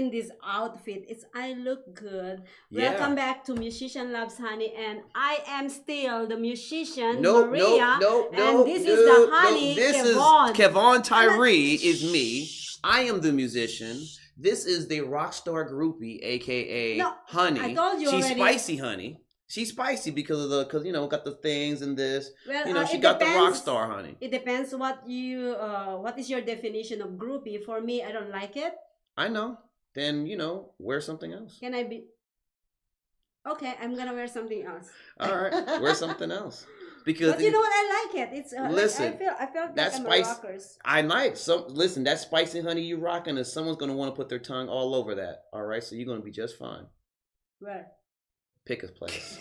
in this outfit. I look good. Yeah. Welcome back to Musician Loves Honey, and I am still the musician Nope, Maria, nope, and nope, this is the nope, honey This Kevon. is Kevon Tyree is me. I am the musician. This is the rock star groupie, aka No, Honey. I told you She's already. spicy, Honey. She's spicy because got the things and this. Well, She it got depends, the rock star, Honey. It depends what is your definition of groupie. For me, I don't like it. I know. Then wear something else. Can I be? Okay, I'm gonna wear something else. All right, wear something else. Because but you know what? I like it. It's listen. I felt that like I'm spice, a rockers. I like some. Listen, that spicy honey you rocking, is someone's gonna want to put their tongue all over that. All right, so you're gonna be just fine. Where? Pick a place.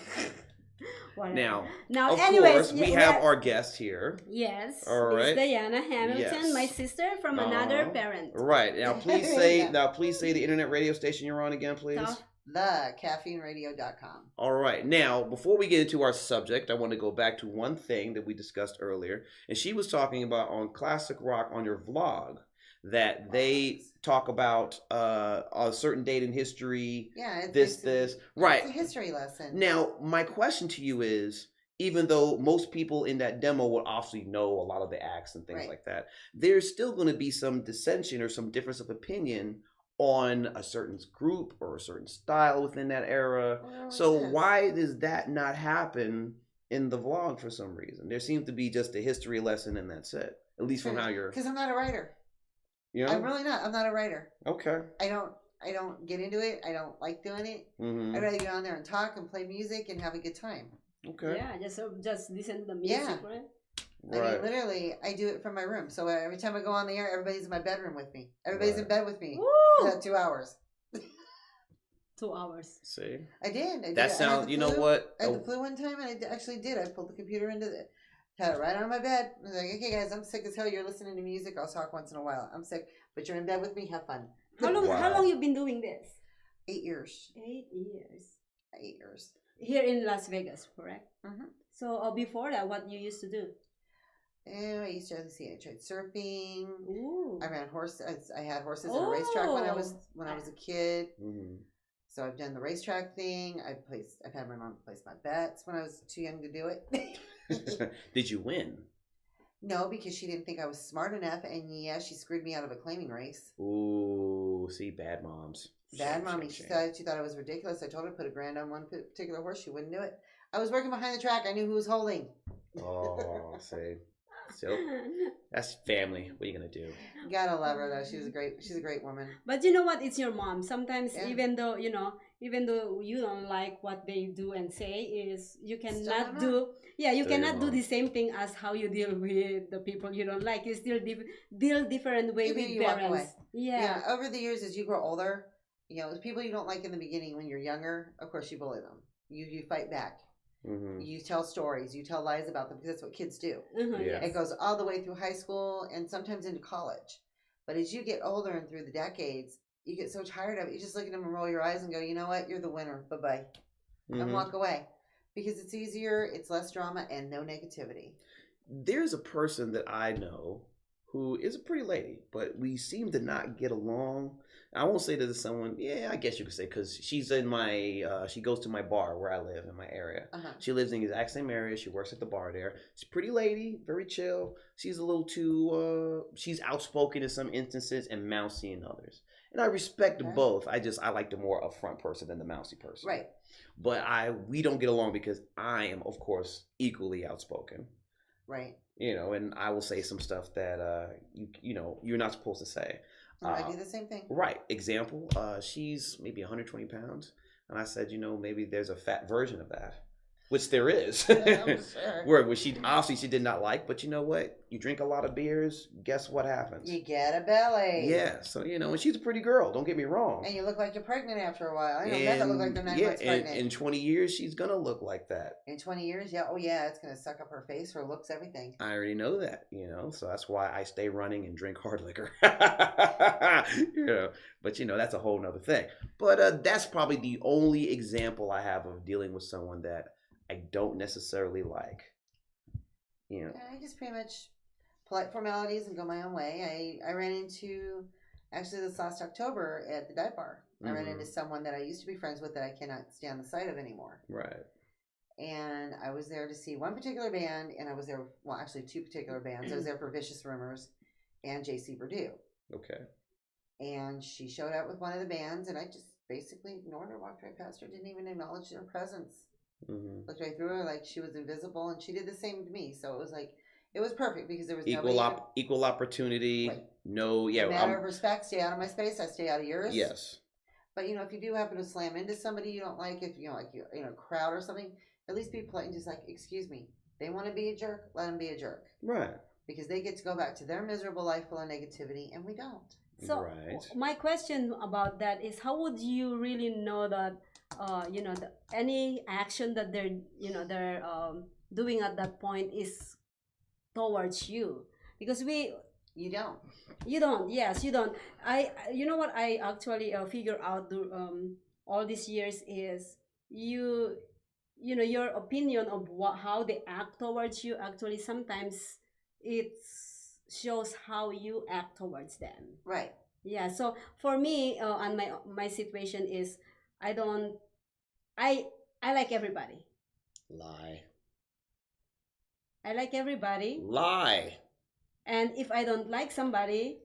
Now, of anyways, course, we have our guest here. Yes, all right, Miss Diana Hamilton, yes. my sister from another parent. Right now, please say the internet radio station you're on again, please. TheCaffeineRadio.com. All right. Now, before we get into our subject, I want to go back to one thing that we discussed earlier, and she was talking about on Classic Rock on your vlog that they talk about a certain date in history. Yeah, this. Right. It's a history lesson. Now, my question to you is, even though most people in that demo would obviously know a lot of the acts and things like that, there's still going to be some dissension or some difference of opinion on a certain group or a certain style within that era. So why does that not happen in the vlog for some reason? There seems to be just a history lesson and that's it. At least from how you're... Because I'm not a writer. I'm really not. I'm not a writer. Okay. I don't get into it. I don't like doing it. Mm-hmm. I'd rather get on there and talk and play music and have a good time. Okay. Yeah, just listen to the music, right? I mean, literally, I do it from my room. So every time I go on the air, everybody's in my bedroom with me. Everybody's in bed with me. For that 2 hours. 2 hours. See? I did. That sounds, you know what? I had the flu one time, and I actually did. I pulled the computer had it right on my bed. I was like, okay, guys, I'm sick as hell. You're listening to music. I'll talk once in a while. I'm sick, but you're in bed with me. Have fun. How long you been doing this? 8 years. 8 years. 8 years. Here in Las Vegas, correct? Mm-hmm. So before that, what you used to do? I used to I tried surfing. Ooh. I ran horses. I had horses at a racetrack when I was a kid. Mm-hmm. So I've done the racetrack thing. I've had my mom place my bets when I was too young to do it. Did you win? No, because she didn't think I was smart enough, and she screwed me out of a claiming race. Ooh, see, bad moms. Bad mommy. She thought I was ridiculous. I told her to put $1,000 on one particular horse. She wouldn't do it. I was working behind the track. I knew who was holding. Oh, see. So that's family. What are you gonna do? Gotta love her though. She's a great woman. But you know what? It's your mom. Sometimes even though you don't like what they do and say, is you cannot do. Yeah, you cannot do the same thing as how you deal with the people you don't like. You still deal different way with parents. Yeah. Over the years, as you grow older, the people you don't like in the beginning when you're younger, of course you bully them. You fight back. Mm-hmm. You tell stories. You tell lies about them because that's what kids do. Mm-hmm, yeah. It goes all the way through high school and sometimes into college. But as you get older and through the decades, you get so tired of it. You just look at them and roll your eyes and go, you know what? You're the winner. Bye-bye. Mm-hmm. And walk away. Because it's easier, it's less drama, and no negativity. There's a person that I know who is a pretty lady, but we seem to not get along. I won't say that it's someone, yeah, I guess you could say, because she's in she goes to my bar where I live in my area. Uh-huh. She lives in the exact same area. She works at the bar there. She's a pretty lady, very chill. She's a little too, she's outspoken in some instances and mousy in others. And I respect both. I like the more upfront person than the mousy person. Right. But we don't get along because I am, of course, equally outspoken. Right. And I will say some stuff that you're not supposed to say. I do the same thing. Right. Example, she's maybe 120 pounds. And I said, maybe there's a fat version of that. Which there is. I'm sure. Where she obviously she did not like, but you know what? You drink a lot of beers, guess what happens? You get a belly. Yeah, so and she's a pretty girl, don't get me wrong. And you look like you're pregnant after a while. I know men that look like they're 9 months pregnant. In 20 years, she's gonna look like that. In 20 years, yeah. Oh yeah, it's gonna suck up her face, her looks, everything. I already know that, so that's why I stay running and drink hard liquor. But that's a whole nother thing. But that's probably the only example I have of dealing with someone that I don't necessarily like. I just pretty much polite formalities and go my own way. I ran into Actually, this last October at the dive bar, I ran into someone that I used to be friends with that I cannot stand the sight of anymore. Right. And I was there to see one particular band, and I was there, well, actually two particular bands. I was there for Vicious Rumors and JC Purdue. Okay. And she showed up with one of the bands, and I just basically ignored her, walked right past her, didn't even acknowledge her presence. Looked right through her like she was invisible, and she did the same to me. So it was like, it was perfect because there was equal opportunity. Right. No, yeah. Matter of respect. Stay out of my space. I stay out of yours. Yes. But if you do happen to slam into somebody you don't like, if crowd or something, at least be polite and just like, excuse me. They want to be a jerk. Let them be a jerk. Right. Because they get to go back to their miserable life full of negativity, and we don't. So my question about that is, how would you really know that any action that they're doing at that point is towards you? Because you don't. Yes, you don't. What I actually figure out all these years is your opinion of how they act towards you. Actually, sometimes it shows how you act towards them. Right. Yeah. So for me, and my situation is, I like everybody. Lie. I like everybody. Lie. And if I don't like somebody,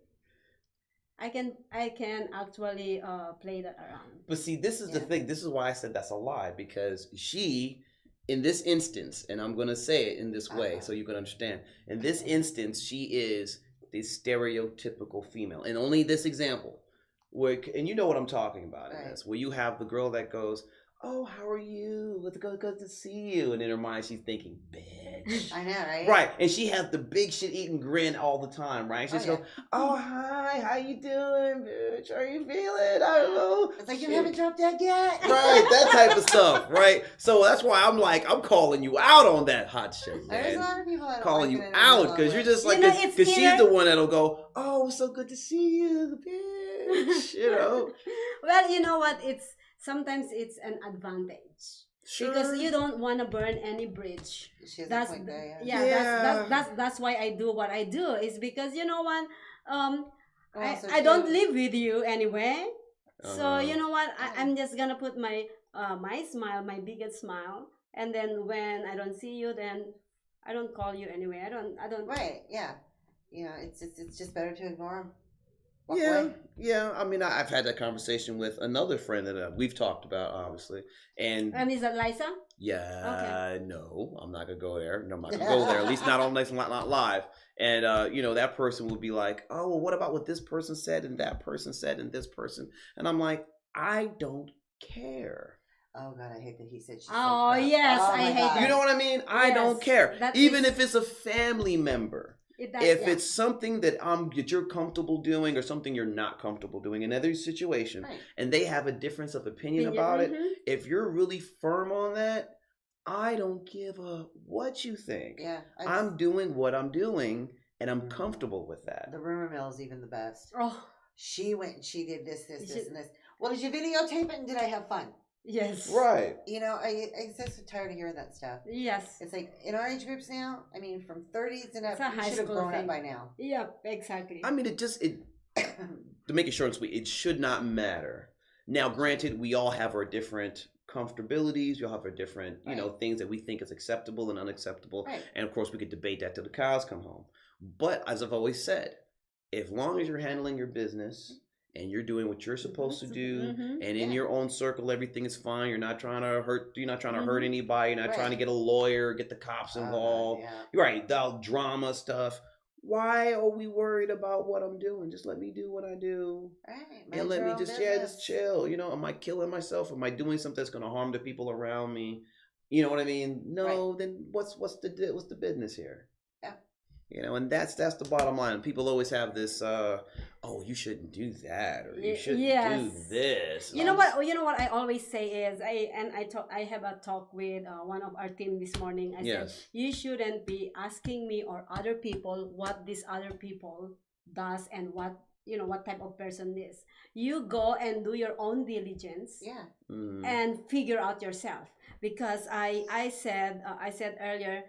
I can actually play that around. But see, this is the thing. This is why I said that's a lie, because she, in this instance, and I'm going to say it in this way so you can understand. In this instance, she is the stereotypical female. And only this example, and you know what I'm talking about in this, where you have the girl that goes, oh, how are you? It's good to see you. And in her mind, she's thinking, bitch. I know, right? Right. And she has the big shit-eating grin all the time, right? She just goes, oh, hi, how you doing, bitch? Are you feeling? I don't know. It's like, you haven't dropped that yet? Right, that type of stuff, right? So that's why I'm calling you out on that hot shit, man. There's a lot of people that don't calling like you out, because you're just like, because she's the one that'll go, oh, so good to see you, bitch, Well, you know what? Sometimes it's an advantage. Sure. Because you don't want to burn any bridge. That's point there, that's why I do what I do. Is because I don't live with you anyway. So you know what? I'm just gonna put my smile, my biggest smile, and then when I don't see you, then I don't call you anyway. I don't. Right. Yeah. It's just better to ignore them. Yeah. I mean, I've had that conversation with another friend that we've talked about, obviously. And is that Liza? Yeah. Okay. No, I'm not gonna go there. No, I'm not gonna go there. At least not on not live. And that person would be like, oh, well, what about what this person said and that person said and this person? And I'm like, I don't care. Oh God, I hate that he said. Oh yes, I hate that. You know what I mean? I don't care. Even if it's a family member. If it's something that you're comfortable doing or something you're not comfortable doing in every situation, and they have a difference of opinion about it, if you're really firm on that, I don't give a what you think. Yeah, I'm doing what I'm doing, and I'm comfortable with that. The rumor mill is even the best. Oh, she went and she did this, and this. Well, did you videotape it, and did I have fun? Yes. Right. I'm just so tired of hearing that stuff. Yes. It's like in our age groups now, I mean, from 30s and up, you should have grown up by now. Yep, exactly. I mean, to make it short and sweet, it should not matter. Now, granted, we all have our different comfortabilities. We all have our different, things that we think is acceptable and unacceptable. Right. And of course, we could debate that till the cows come home. But as I've always said, as long as you're handling your business and you're doing what you're supposed to do, and in your own circle, everything is fine. You're not trying to hurt. You're not trying to hurt anybody. You're not trying to get a lawyer, get the cops involved. Right, the drama stuff. Why are we worried about what I'm doing? Just let me do what I do, and let me just chill. Am I killing myself? Am I doing something that's going to harm the people around me? You know what I mean? No. Then what's the business here? And that's the bottom line. People always have this, oh, you shouldn't do that, or you shouldn't do this. You know what I always say is, I have a talk with one of our team this morning. I said, you shouldn't be asking me or other people what this other people does and what type of person is. You go and do your own diligence, and figure out yourself. Because I said earlier.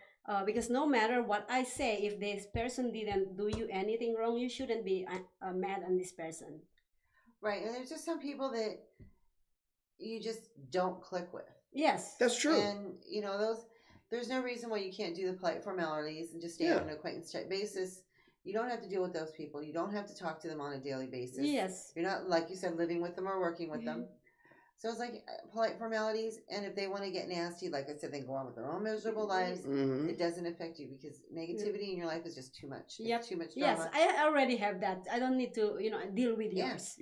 Because no matter what I say, if this person didn't do you anything wrong, you shouldn't be mad on this person. Right, and there's just some people that you just don't click with. Yes, that's true. And there's no reason why you can't do the polite formalities and just stay on an acquaintance type basis. You don't have to deal with those people. You don't have to talk to them on a daily basis. Yes. You're not, like you said, living with them or working with them. So it's like polite formalities, and if they want to get nasty, like I said, they go on with their own miserable lives. It doesn't affect you because negativity in your life is just too much. It's too much drama. Yes, I already have that. I don't need to, deal with yours.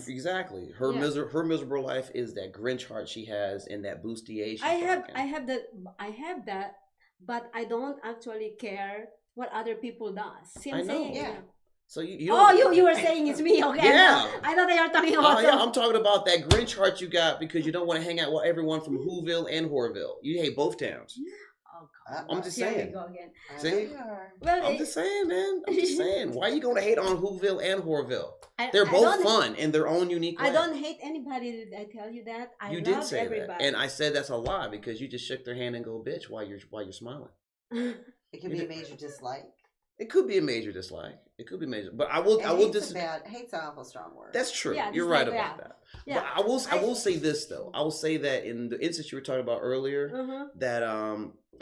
Exactly. Her miserable life is that Grinch heart she has and that bustiation. I have that, but I don't actually care what other people does. See what I'm saying? Yeah. So you you were saying it's me, okay? Yeah. I thought you were talking about. I'm talking about that Grinch heart you got because you don't want to hang out with everyone from Whoville and Horville. You hate both towns. Oh God! I'm just Here saying. we go again. See? Well, I'm just saying, man. I'm just saying. Why are you going to hate on Whoville and Horville? They're both fun in their own unique way. I don't hate anybody. Did I tell you that? You did say everybody. That, and I said that's a lie because you just shook their hand and go, "Bitch," while you're smiling. It can be a major dislike. It could be a major dislike. It could be major, but I will just hate's an awful strong word. That's true. Yeah, you're right about that. Yeah. But I will say this though. I will say that in the instance you were talking about earlier, that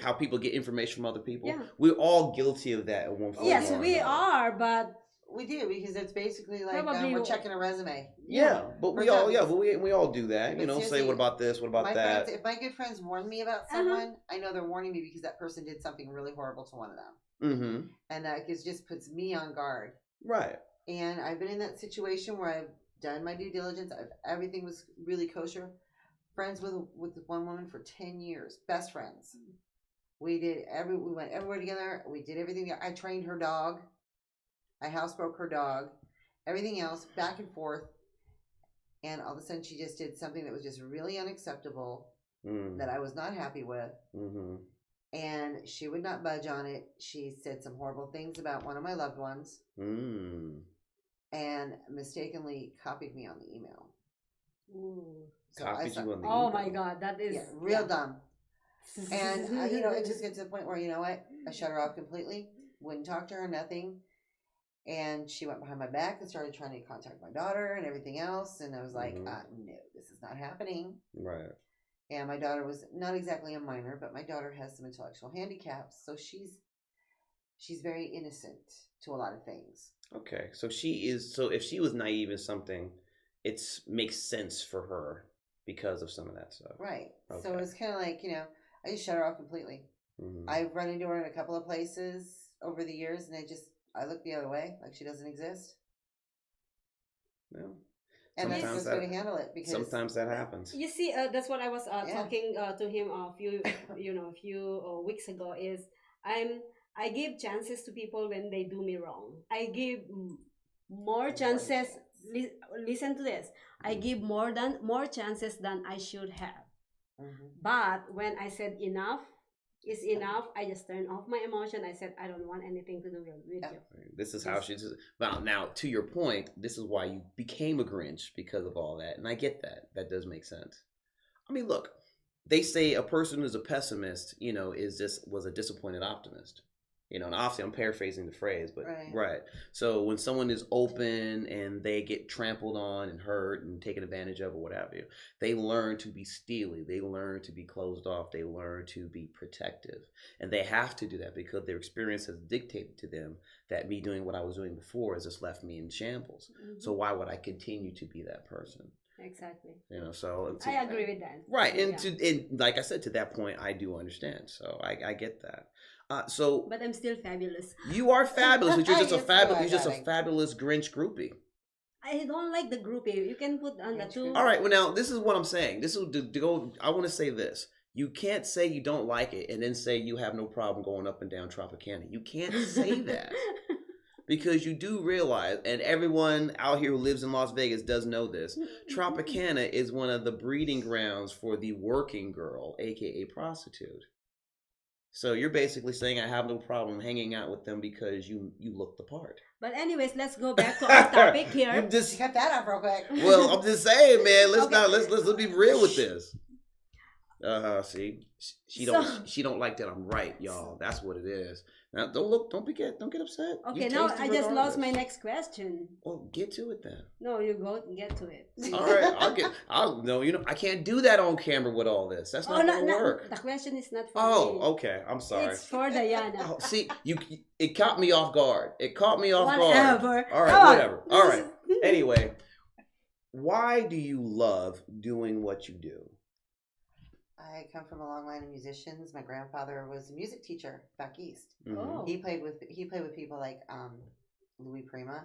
how people get information from other people. Yeah. We're all guilty of that at one point. Yes, we are, but we do because it's basically like we're checking a resume. Yeah, but we all do that. Say what about this? What about that? If my good friends warn me about someone, I know they're warning me because that person did something really horrible to one of them. And that just puts me on guard. Right. And I've been in that situation where I've done my due diligence. Everything was really kosher. Friends with one woman for 10 years. Best friends. We went everywhere together. We did everything. I trained her dog. I housebroke her dog. Everything else, back and forth. And all of a sudden she just did something that was just really unacceptable that I was not happy with. And she would not budge on it. She said some horrible things about one of my loved ones. And mistakenly copied me on the email. Copied you on the email? Oh my God, that is... real dumb. And, it just gets to the point where, you know what? I shut her off completely. Wouldn't talk to her, nothing. And she went behind my back and started trying to contact my daughter and everything else. And I was like, no, this is not happening. Right. And my daughter was not exactly a minor, but my daughter has some intellectual handicaps. So she's very innocent to a lot of things. Okay. So if she was naive in something, it makes sense for her because of some of that stuff. Right. Okay. So it's kind of like, I just shut her off completely. I've run into her in a couple of places over the years, and I look the other way, like she doesn't exist. No. And that's the best way to handle it because sometimes that happens. You see, that's what I was talking to him a few weeks ago. Is I give chances to people when they do me wrong. I give more chances. Listen to this. I give more chances than I should have. But when I said enough is enough, I just turned off my emotion. I said, I don't want anything to do with you. This is how she's... Well, now, to your point, this is why you became a Grinch because of all that. And I get that. That does make sense. I mean, look, they say a person who's a pessimist, was a disappointed optimist. And obviously I'm paraphrasing the phrase, but right. So when someone is open and they get trampled on and hurt and taken advantage of or what have you, they learn to be steely. They learn to be closed off. They learn to be protective. And they have to do that because their experience has dictated to them that me doing what I was doing before has just left me in shambles. So why would I continue to be that person? Exactly. So I agree with that. Right. And like I said, to that point, I do understand. So I get that. But I'm still fabulous. You are fabulous. You're just a fabulous Grinch groupie. I don't like the groupie. You can put on the two. All right. Well, now this is what I'm saying. This is to go. I want to say this. You can't say you don't like it and then say you have no problem going up and down Tropicana. You can't say that. Because you do realize, and everyone out here who lives in Las Vegas does know this, Tropicana is one of the breeding grounds for the working girl, a.k.a. prostitute. So you're basically saying I have no problem hanging out with them because you look the part. But anyways, let's go back to our topic here. You just cut that off real quick. Well, I'm just saying, man. Let's be real with this. See, she So- don't like that I'm right, y'all. That's what it is. Now, don't get upset. Okay, You now taste it I just lost regardless. my next question. Well, get to it then. No, you go get to it. All right, I can't do that on camera with all this. That's not gonna work. The question is not for Oh, me. okay. I'm sorry. It's for Diana. Oh, see, it caught me off guard. Guard. Whatever. All right, whatever. All right. Anyway, why do you love doing what you do? I come from a long line of musicians. My grandfather was a music teacher back east. Mm-hmm. Oh. He played with people like Louis Prima.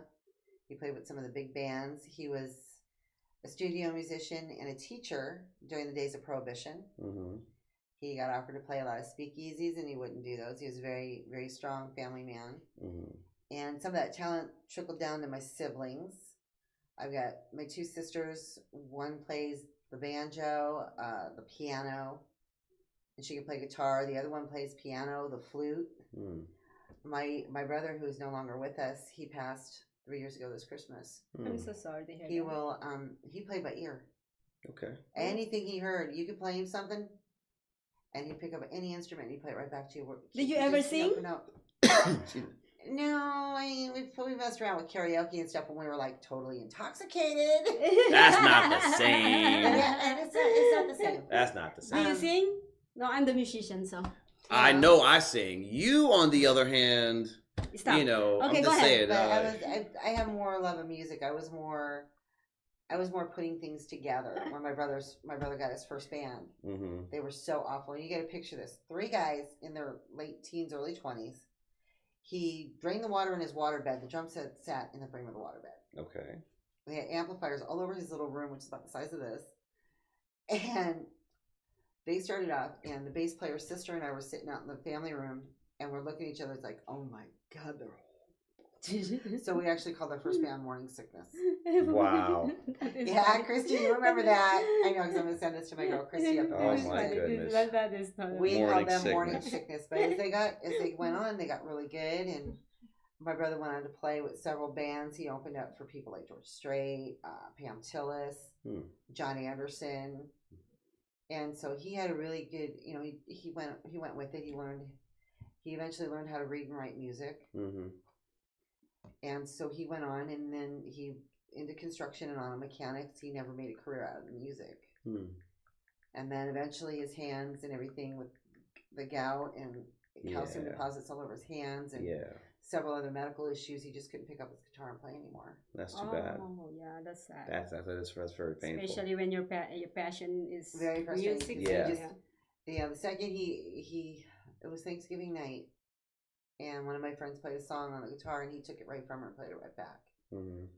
He played with some of the big bands. He was a studio musician and a teacher during the days of Prohibition. Mm-hmm. He got offered to play a lot of speakeasies, and he wouldn't do those. He was a very, very strong family man. Mm-hmm. And some of that talent trickled down to my siblings. I've got my two sisters. One plays the banjo, the piano, and she can play guitar. The other one plays piano, the flute. Mm. My brother, who's no longer with us, he passed 3 years ago this Christmas. I'm so sorry to hear He that. will he played by ear. Okay. Anything he heard, you could play him something, and he'd pick up any instrument and he'd play it right back to you. Did you ever sing? No, we messed around with karaoke and stuff when we were like totally intoxicated. That's not the same. Yeah, it's not the same. That's not the Do same. you sing? No, I'm the musician, so. I know I sing. You, on the other hand, Stop. you know, Okay, I'm go just ahead. saying. But I have more love of music. I was more putting things together when my brother got his first band. Mm-hmm. They were so awful. You got to picture this: 3 guys in their late teens, early 20s. He drained the water in his waterbed. The drum set sat in the frame of the waterbed. Okay. They had amplifiers all over his little room, which is about the size of this. And they started off, and the bass player's sister and I were sitting out in the family room, and we're looking at each other. It's like, oh my God, they're horrible. So we actually called our first band Morning Sickness. Wow. Yeah, funny. Christy, you remember that? I know, because I'm going to send this to my girl, Christy, up the Oh voice. my goodness. That is funny. We Morning called them Sickness. Morning Sickness. But as they went on, they got really good, and my brother went on to play with several bands. He opened up for people like George Strait, Pam Tillis, John Anderson, and so he had a really good. You know, he went with it. He eventually learned how to read and write music, and so he went on, and then he into construction and auto mechanics. He never made a career out of the music, and then eventually his hands and everything with the gout and calcium deposits all over his hands and several other medical issues. He just couldn't pick up his guitar and play anymore. That's too bad. Oh, yeah, that's sad. That's very painful. Especially when your passion is Very frustrating. music. Yeah. The second it was Thanksgiving night, and one of my friends played a song on the guitar, and he took it right from her and played it right back.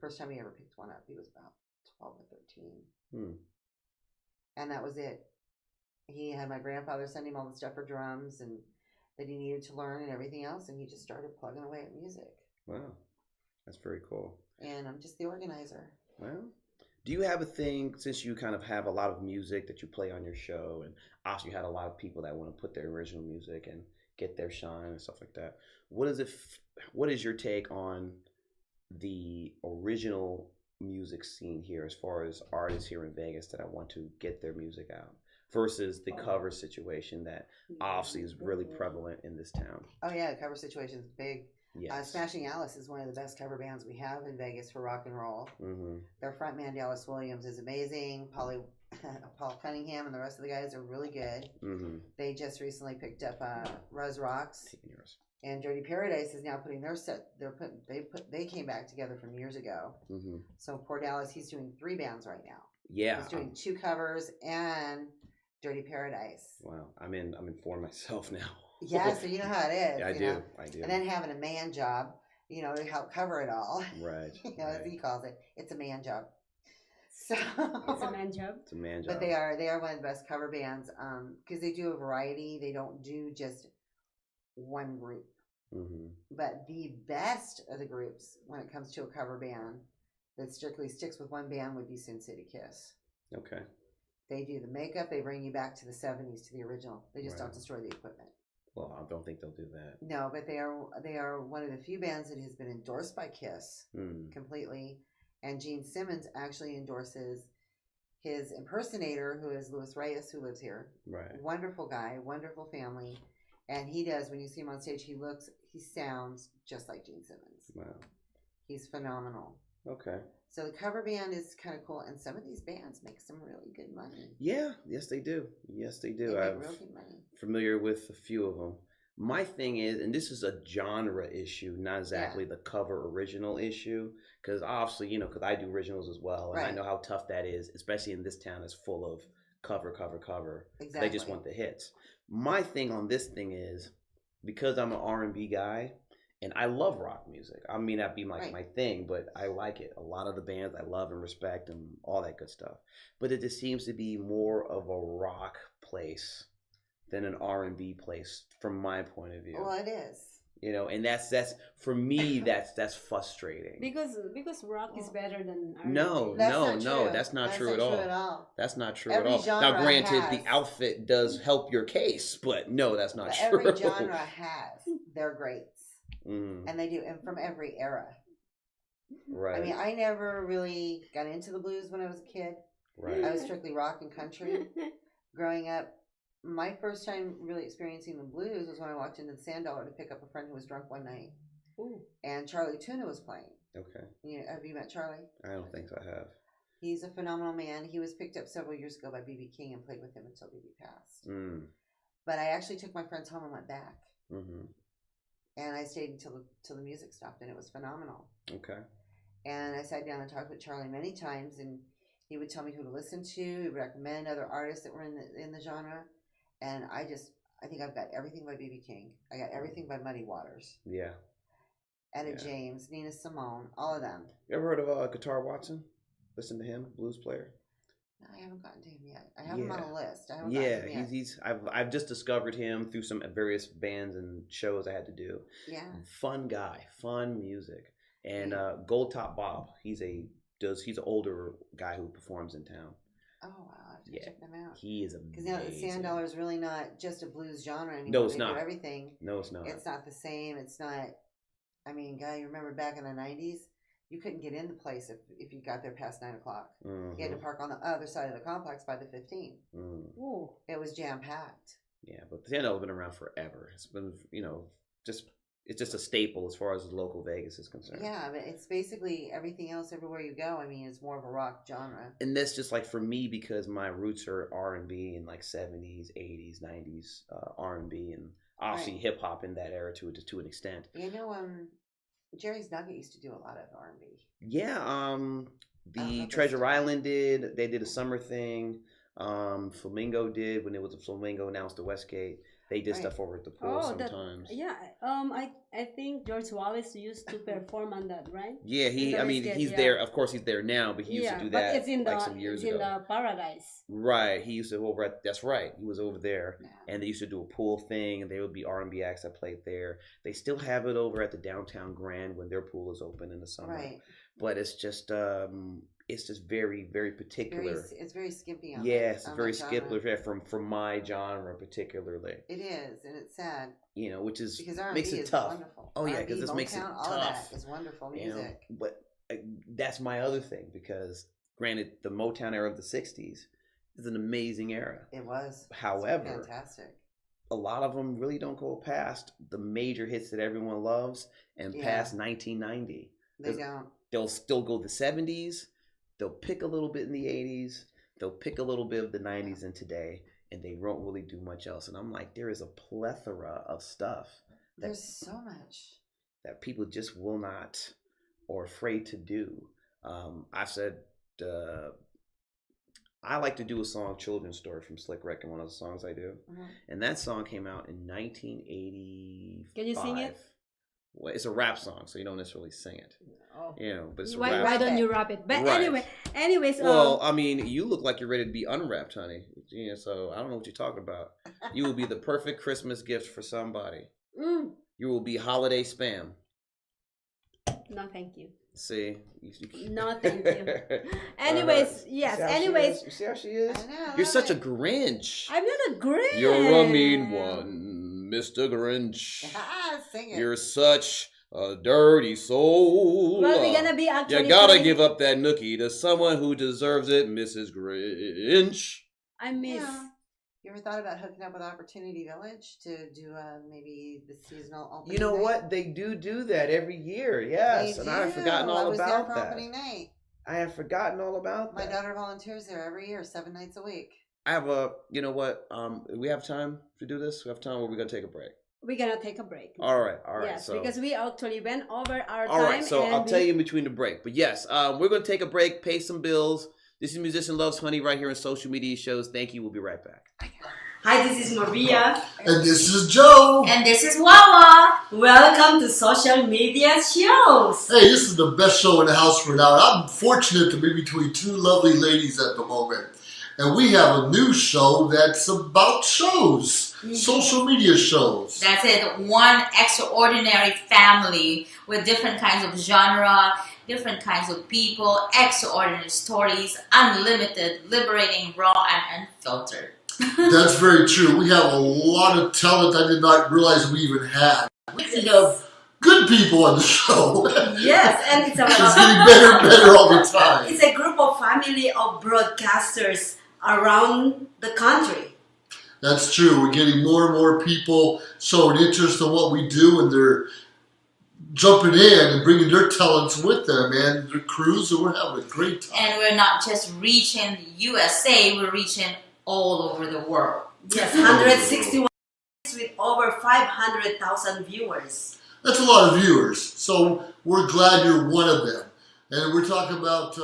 First time he ever picked one up, he was about 12 or 13. And that was it. He had my grandfather send him all the stuff for drums and that he needed to learn and everything else, and he just started plugging away at music. Wow. That's very cool. And I'm just the organizer. Well, do you have a thing, since you kind of have a lot of music that you play on your show, and also you had a lot of people that want to put their original music and get their shine and stuff like that, what is your take on the original music scene here, as far as artists here in Vegas that I want to get their music out, versus the cover situation that obviously is really prevalent in this town? Oh yeah, the cover situation's big. Yes. Smashing Alice is one of the best cover bands we have in Vegas for rock and roll. Their frontman Dallas Williams is amazing. Paul Cunningham and the rest of the guys are really good. They just recently picked up Ruz Rocks, and Dirty Paradise is now putting their set. They came back together from years ago. So poor Dallas, he's doing 3 bands right now. Yeah, he's doing 2 covers and Dirty Paradise. Wow, I'm informed myself now. Yeah, so you know how it is. Yeah, I do. And then having a man job, to help cover it all. Right. As he calls it, it's a man job. So it's a man job. It's a man job. But they are one of the best cover bands because they do a variety. They don't do just one group. But the best of the groups when it comes to a cover band that strictly sticks with one band would be Sin City Kiss. Okay. They do the makeup. They bring you back to the 70s, to the original. They just don't destroy the equipment. Well, I don't think they'll do that. No, but they are one of the few bands that has been endorsed by Kiss completely. And Gene Simmons actually endorses his impersonator, who is Luis Reyes, who lives here. Right. Wonderful guy, wonderful family. And he does, when you see him on stage, he sounds just like Gene Simmons. Wow. He's phenomenal. Okay. So the cover band is kind of cool. And some of these bands make some really good money. Yeah. Yes, they do. Yes, they do. They make I'm real good money. familiar with a few of them. My thing is, and this is a genre issue, not exactly the cover original issue, because obviously, because I do originals as well, and I know how tough that is, especially in this town that's full of cover. Exactly. They just want the hits. My thing on this thing is, because I'm an R&B guy, and I love rock music. I mean, that'd be my thing, but I like it. A lot of the bands I love and respect and all that good stuff. But it just seems to be more of a rock place than an R&B place from my point of view. Well, it is. And that's for me that's frustrating. Because rock is better than R&B. No, that's not true at all. That's not true at all. Now, granted, the outfit does help your case, but no, that's not true. Every genre has their greats, and they do, and from every era. Right. I mean, I never really got into the blues when I was a kid. Right. I was strictly rock and country growing up. My first time really experiencing the blues was when I walked into the Sand Dollar to pick up a friend who was drunk one night. Ooh. And Charlie Tuna was playing. Okay. Have you met Charlie? I don't think so, I have. He's a phenomenal man. He was picked up several years ago by B.B. King and played with him until B.B. passed. But I actually took my friends home and went back. Mm-hmm. And I stayed until the music stopped, and it was phenomenal. Okay. And I sat down and talked with Charlie many times, and he would tell me who to listen to. He would recommend other artists that were in the genre. And I think I've got everything by B.B. King. I got everything by Muddy Waters. Yeah. Etta James, Nina Simone, all of them. You ever heard of Guitar Watson? Listen to him, blues player. No, I haven't gotten to him yet. I have him on a list. I haven't gotten to him yet. I've just discovered him through some various bands and shows I had to do. Yeah. Fun guy, fun music, and Gold Top Bob. He's an older guy who performs in town. Oh wow, I have to check them out. He is amazing. Because now the Sand Dollar is really not just a blues genre anymore. No, it's not. Do everything. No, it's not. It's not the same. It's not. I mean, guy, you remember back in the '90s, you couldn't get in the place if you got there past 9 o'clock. Mm-hmm. You had to park on the other side of the complex by the 15. Mm. It was jam packed. Yeah, but the Sand Dollar's been around forever. It's been, it's just a staple as far as local Vegas is concerned. Yeah, but it's basically everything else everywhere you go. I mean, it's more of a rock genre. And that's just like for me because my roots are R&B in like 70s, 80s, 90s R&B, and obviously hip hop in that era to an extent. Jerry's Nugget used to do a lot of R&B. Yeah, the Treasure Island did. They did a summer thing. Flamingo did when it was a Flamingo announced the Westgate. They did stuff over at the pool sometimes. I think George Wallace used to perform on that, right? Yeah, he's there. Of course, he's there now, but he used to do that it's in some years ago. It's in the Paradise. Right. He used to that's right. He was over there, and they used to do a pool thing, and there would be R&B acts that played there. They still have it over at the Downtown Grand when their pool is open in the summer. Right. But it's just very, very particular. It's very skimpy on it's very skimpy from my genre particularly. It is, and it's sad. Which is because R&B makes it is tough. Wonderful. Oh yeah, because this makes it all tough. Of that is wonderful music. But that's my other thing because granted, the Motown era of the '60s is an amazing era. It was. However, fantastic. A lot of them really don't go past the major hits that everyone loves and past 1990. They don't. They'll still go the 70s. They'll pick a little bit in the 80s. They'll pick a little bit of the 90s and today, and they won't really do much else. And I'm like, there is a plethora of stuff. There's so much that people just will not or afraid to do. I've said I like to do a song, Children's Story from Slick Rick, and one of the songs I do. Mm-hmm. And that song came out in 1985. Can you sing it? Well, it's a rap song, so you don't necessarily sing it. Oh. But it's why don't you rap it? But anyways. Well, I mean, you look like you're ready to be unwrapped, honey. So I don't know what you're talking about. You will be the perfect Christmas gift for somebody. You will be holiday spam. No, thank you. See? No, thank you. Anyways, yes. Anyways. You see how she is? I know, you're such a Grinch. I'm not a Grinch. You're a mean one, Mr. Grinch. Sing it. You're such a dirty soul. Well, we're gonna be actually. You gotta give up that nookie to someone who deserves it, Mrs. Grinch. I miss. Yeah. You ever thought about hooking up with Opportunity Village to do maybe the seasonal opening? You know night? what? They do that every year. Yes, and I have forgotten all I was about there for that. opening night. I have forgotten all about My that. daughter volunteers there every year, 7 nights a week. I have a. You know what? We have time to do this. We have time, or we're gonna take a break. We're gonna take a break. All right. Yes, so, because we actually went over our time. all right. So I'll tell you in between the break. But yes, we're gonna take a break, pay some bills. This is Musician Loves Honey right here in Social Media Shows. Thank you. We'll be right back. Hi, this is Maria. And this is Joe. And this is Wawa. Welcome to Social Media Shows. Hey, this is the best show in the house for now. I'm fortunate to be between two lovely ladies at the moment. And we have a new show that's about shows. Social media shows. That's it. One extraordinary family with different kinds of genre, different kinds of people, extraordinary stories, unlimited, liberating, raw, and unfiltered. That's very true. We have a lot of talent I did not realize we even had. We have good people on the show. Yes, and it's It's getting better and better all the time. It's a group of family of broadcasters around the country. That's true. We're getting more and more people showing interest in what we do, and they're jumping in and bringing their talents with them and their crews, and we're having a great time. And we're not just reaching the USA, we're reaching all over the world. Yes, 161 with over 500,000 viewers. That's a lot of viewers, so we're glad you're one of them. And we're talking about